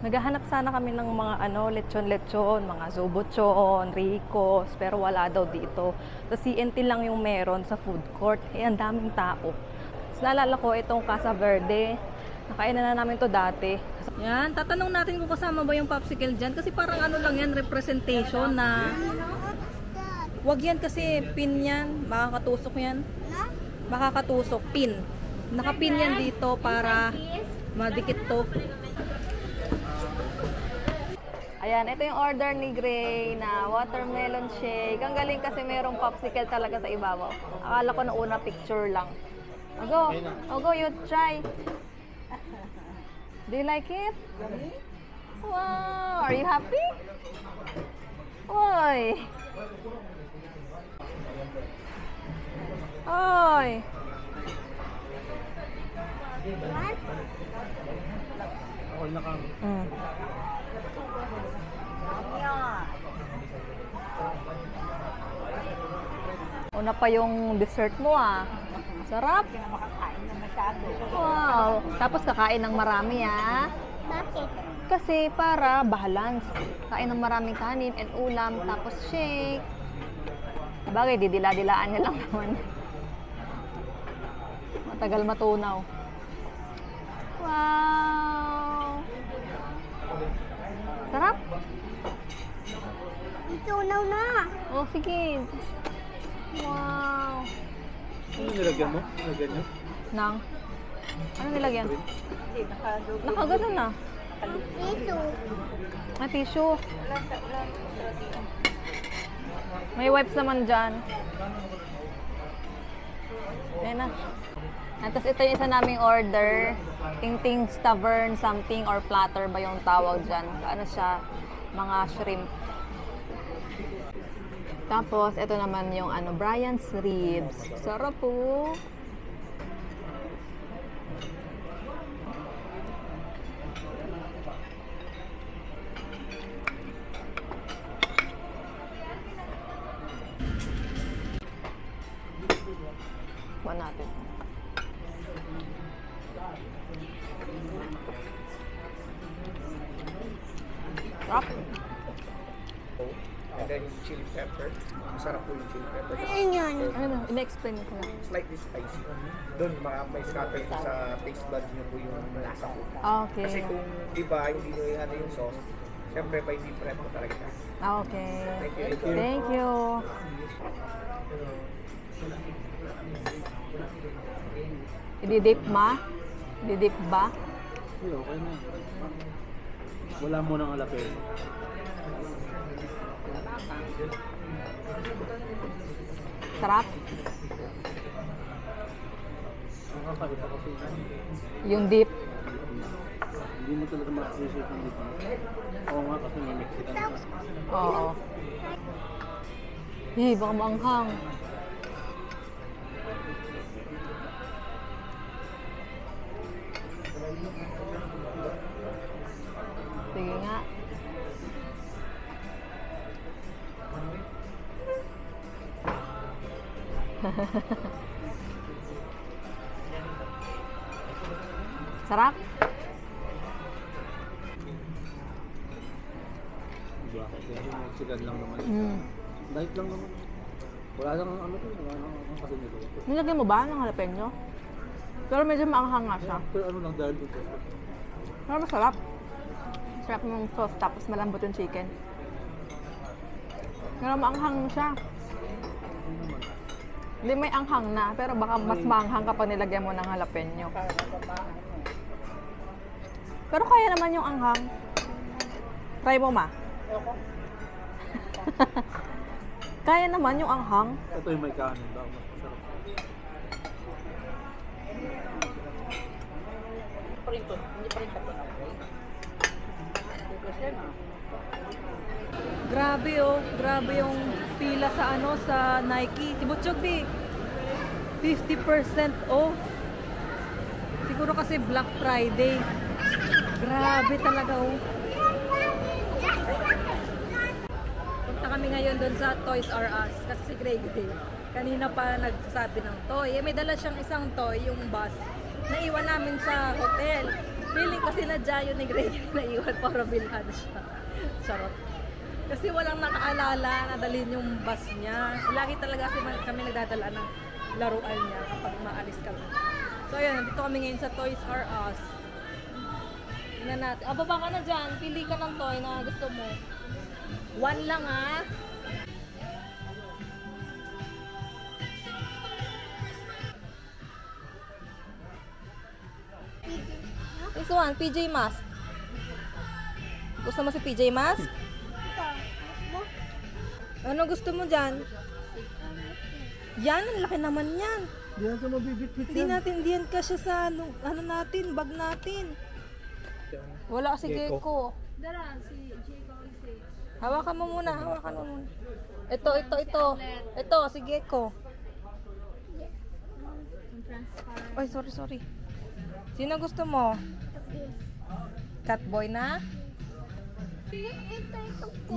Naghahanap sana kami ng mga lechon-lechon, mga zubuchon, ricos, pero wala daw dito. Sa CNT lang yung meron sa food court. Eh, ang daming tao. Tapos naalala ko itong Casa Verde. Nakainan na namin to dati. Yan, tatanong natin kung kasama ba yung popsicle dyan. Kasi parang lang yan, representation na... Wag yan kasi pin yan. Makakatusok yan. Makakatusok, pin. Nakapin yan dito para madikit to. Ayan, ito yung order ni Gray na watermelon shake. Ang galing kasi merong popsicle talaga sa ibabaw. Akala ko na una picture lang. Go, you try. Do you like it? Wow, are you happy? Oy. Oy. Ako na kami. Una pa yung dessert mo ah. Sarap. Makakain na masyado. Wow. Tapos kakain ng marami ah. Bakit? Kasi para balance. Kain ng maraming kanin and ulam. Tapos shake. Bagay, didila-dilaan niya lang naman. Matagal matunaw. Wow. Sarap. Tunaw na. Oh, sige. Wow. Ano nilagyan mo? Nilagyan nyo? Nang? Ano nilagyan? Hindi, Nakagano na. Ito. May tissue. May wipes naman dyan. Ayan na. At tapos ito yung isa naming order. Ting-ting tavern something or platter ba yung tawag dyan. Ano siya? Mga shrimp. Tapos, ito naman yung Brian's ribs. Sarap po. Buwan natin. Sarap. And then yung chili pepper. Masarap po yung chili pepper. Ano yun? Ano? Ina-explain ko na. Slightly spicy. Doon may scatter po sa taste buds nyo po yung lasa po. Okay. Kasi kung iba, hindi nyo yung sauce, syempre pa hindi prep mo talaga siya. Okay. Thank you. Thank you. I-dip ma? I-dip ba? Hindi, okay na. Wala mo nang alapin. Sarap? Nakakaiba kasi. Yung dip. Hindi mo talaga ma-appreciate yung dito. Oo nga kasi may Mexican pa. Oo. Baka maanghang. Sige nga. Sarap? Bakit? Mexican lang naman. Light lang naman. Wala lang wala lang kasi nito. Nilagyan mo ba ng jalapeno? Pero medyo maanghang nga siya. Pero ano lang dahil dito. Pero masarap. Sarap ng sauce tapos malambot yung chicken. Pero maanghang siya. Hindi may anghang na, pero baka mas maanghang kapag nilagyan mo ng jalapeno. Pero kaya naman yung anghang. Try mo ma. Kaya naman yung anghang. Ito yung may kanin daw. Mas masarap. Hindi pa rin ito. Grabe oh, grabe yung pila sa sa Nike. Si Butchog di 50% off. Siguro kasi Black Friday. Grabe talaga oh. Punta kami ngayon doon sa Toys R Us kasi si Greg kanina pa nagsasabi ng toy. May dala siyang isang toy, yung bus. Naiwan namin sa hotel. Feeling kasi nadya yun ni Greg na iwan para bilhan siya. Charot. Kasi walang nakaalala na dalhin yung bus niya. Lagi talaga kami nagdadala ng laruan niya kapag maalis kami. So ayan, nandito kami ngayon sa Toys R Us. Tingnan natin. Baba ka na dyan. Pili ka ng toy na gusto mo. 1 lang ha. This one, PJ Mask. Gusto mo si PJ Mask? Ano gusto mo dyan? Yan, ang laki naman yan. Hindi natin mabibitbit Hindi natin, diyan ka siya sa ano natin, bag natin. Wala si Gecko. Dara, si Jacob is Hawakan mo muna, hawakan mo muna. Ito. Ito, si Gecko. Ay, sorry. Sino gusto mo? Catboy na? Ito.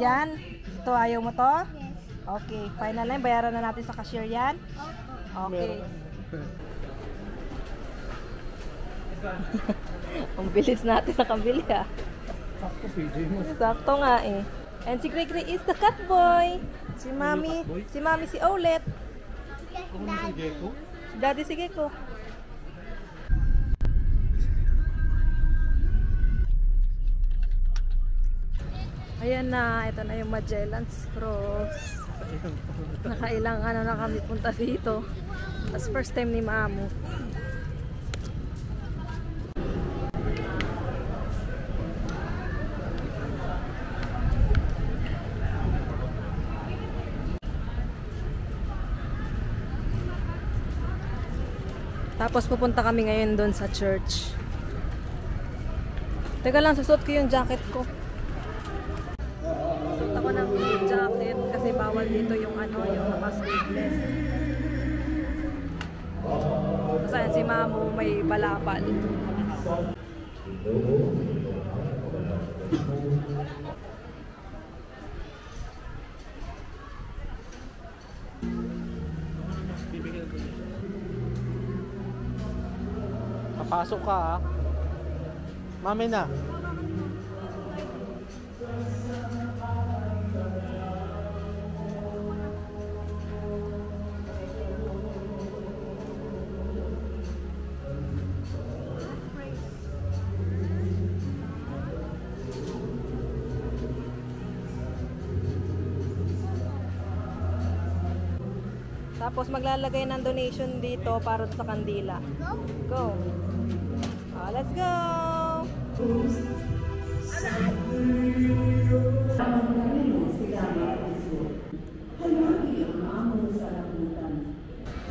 Yan. Ito, ayaw mo to? Yes. Okay, final na. Bayaran na natin sa cashier yan. Okay. Ang bilis natin nakabili ah. Sakto, PJ mo. Sakto nga eh. And si Gregg is the Catboy. Si Mami si Olet. Kung si Gecko? Si Daddy si Gecko. Ayan na, ito na yung Magellan's Cross. Nakailang na kami punta dito. That's first time ni Mamu. Tapos pupunta kami ngayon doon sa church. Teka lang, susuot ko yung jacket ko. Susuot ako ng jacket kasi bawal dito yung yung naka-sleeveless. Kasi si Mamu may balapal. Papasok ka ah. Mami na. Tapos maglalagay ng donation dito para sa kandila. Go! Let's go!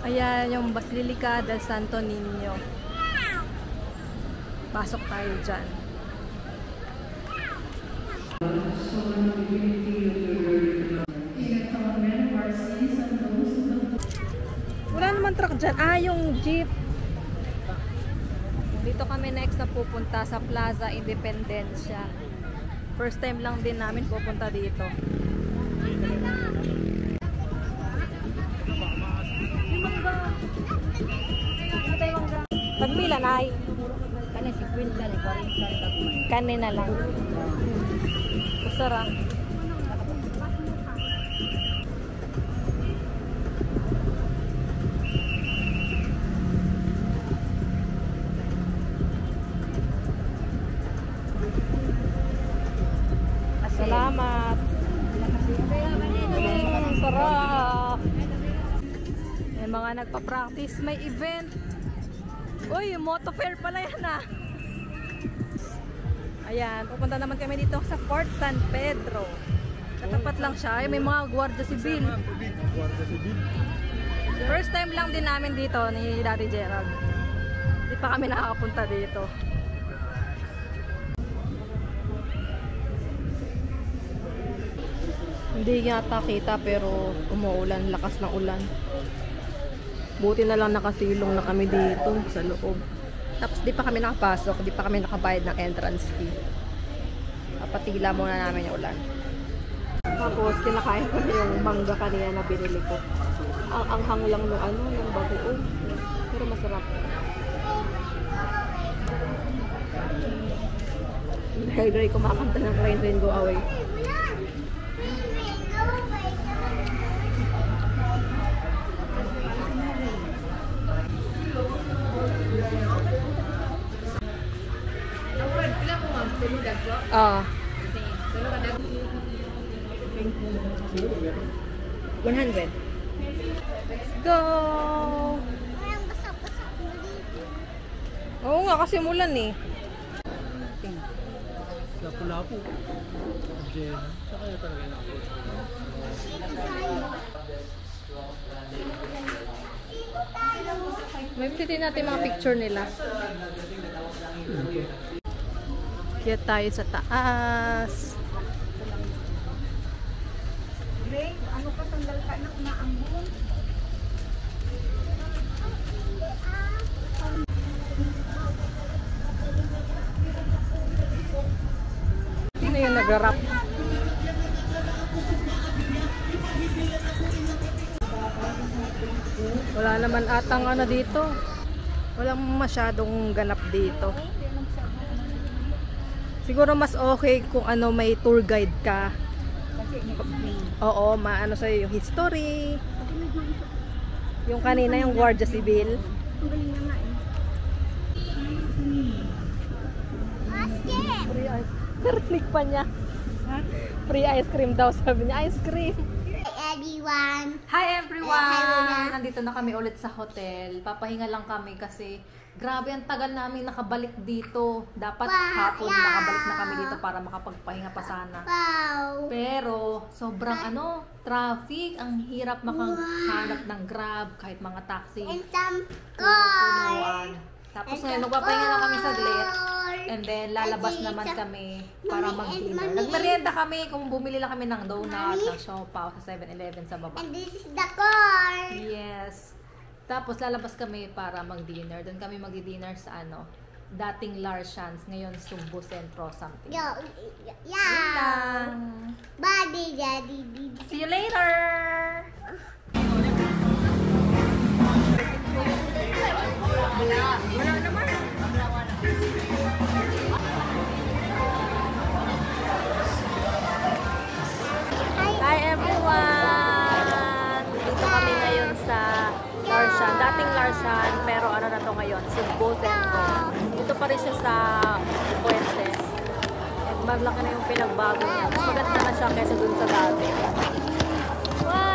Ayan yung Basilica del Santo Niño. Pasok tayo dyan. Wala naman truck dyan. Yung jeep. Dito kami next na pupunta sa Plaza Independencia. First time lang din namin pupunta dito. Pagpila na ay? Kani 50 ni 40 Kani na lang. Usara. Salamat. Sarap. May mga nagpa-practice, may event. Uy, moto fair pala yan ah. Ayan, pupunta naman kami dito sa Fort San Pedro. Katapat lang siya. Ay, may mga Guardia Civil. First time lang din namin dito ni Daddy Gerald. Hindi pa kami nakakapunta dito. Hindi yata kita pero umuulan, lakas ng ulan. Buti na lang nakasilong na kami dito sa loob. Tapos di pa kami nakapasok, di pa kami nakabayad ng entrance fee. Papatila muna namin yung ulan. Tapos kinakain ko na yung mangga kanina na binili ko. Ang anghang lang ng bagoong. Pero masarap. Kay Gray kumakanta ng Rain Rain Go Away. Ah. 100. Let's go! Oo nga, kasi mulan eh. Lapu-lapu. Jen. Saka yun talaga yung ako. May pilitin natin mga picture nila. Kaya tayo sa taas. Greg, ano ka tanggal ka anak na ambon? Sino yung nag-rap? Wala naman atang ano dito. Walang masyadong ganap dito. Siguro mas okay kung ano may tour guide ka. Oo, maano sa'yo yung history. Yung kanina yung Guardia Civil. Ang galing na nga eh. Free ice. Narinig pa niya. Free ice cream daw, sabi niya. Ice cream. Everyone. Hi everyone! Nandito na kami ulit sa hotel. Papahinga lang kami kasi grabe ang tagal namin nakabalik dito. Dapat hapon nakabalik na kami dito para makapagpahinga pa sana. Wow. Pero sobrang traffic. Ang hirap makahanap ng Grab kahit mga taxi. And some Punuan. Tapos ngayon, magpapahinga lang kami saglit. And then, lalabas naman kami para mag-dinner. Nagmerienda kami kung bumili lang kami ng donut, ng siopaw sa 7-Eleven sa baba. And this is the car. Yes. Tapos, lalabas kami para mag-dinner. Doon kami mag-dinner sa dating Larshans. Ngayon, Sumbu Centro something. Yeah. Yun lang. Body, daddy, daddy. See you later! Hi everyone! Dito kami ngayon sa Larshan. Dating Larshan, pero ano na to ngayon? Sumbu Centro. Dito pa rin siya sa Puente. At malaki na yung pinagbago niya. Mas maganda na siya kaysa dun sa dati. Wow!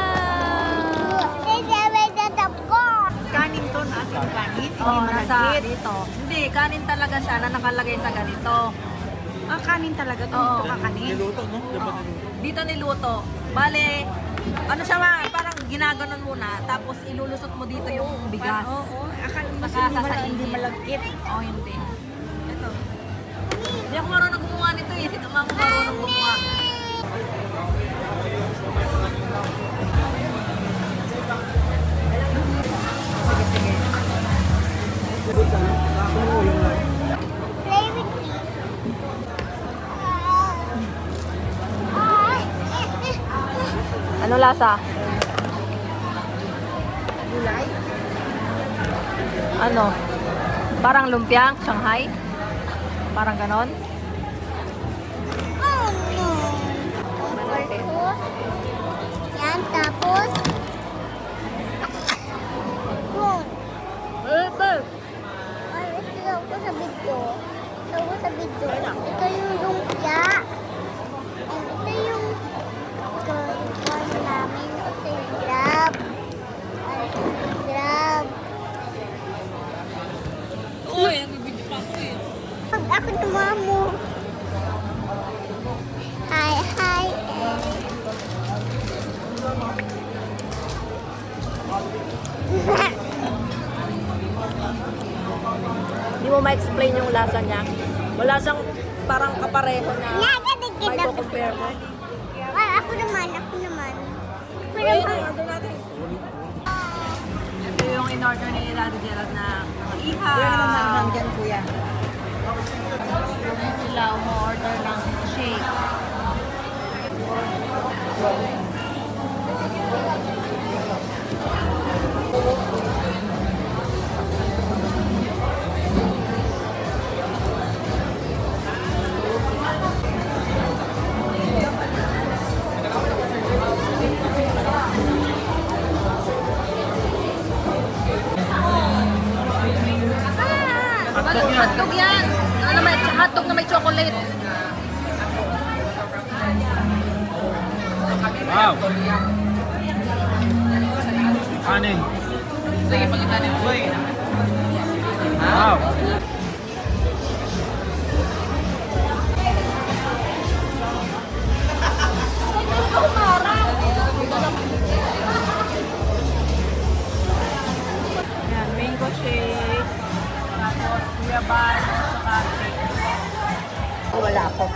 Kanin to na ating kanin. Oo, nasa dito. Hindi, kanin talaga siya na nakalagay sa ganito. Ah, kanin talaga to. Oo. Kanin. Niluto, no? Diba Oo. niluto? Dito niluto. Bale, ano siya parang ginaganon muna, tapos ilulusot mo dito yung bigas. Oo. Akala mo Saka hindi malagkit. Oo, hindi. Ito. Hindi ako marunong gumawa nito eh. Sino mga marunong gumawa. Sige, sige. Play with me. Ano lasa? Gulay. Ano? Parang lumpia, Shanghai? Parang ganon? Oh no. Yan, tapos. Yun. Ay, ito ako sa video. Ito ako sa video. Ito yung lumpia. And ito yung kwan namin. Ito yung grab. Ay, ito yung grab. Uy, nagbibidyo pa ako eh. Pag ako naman mo. Hi, hi. Hindi mo ma-explain yung lasa niya. Wala siyang parang kapareho na may compare mo. Ay, ako naman, ako naman. Ako Wait, naman. ano natin? Ito yung in-order ni Daddy Gerald na ihaw. Kuya naman naman dyan, kuya. Sila umu-order ng shake. Hotdog yan. Hotdog na may chocolate. Wow! Kanin. Sige, pagkitanin mo. Wow! Yan, mango shake. Tapos, guyabas, saka cake. Wala ako.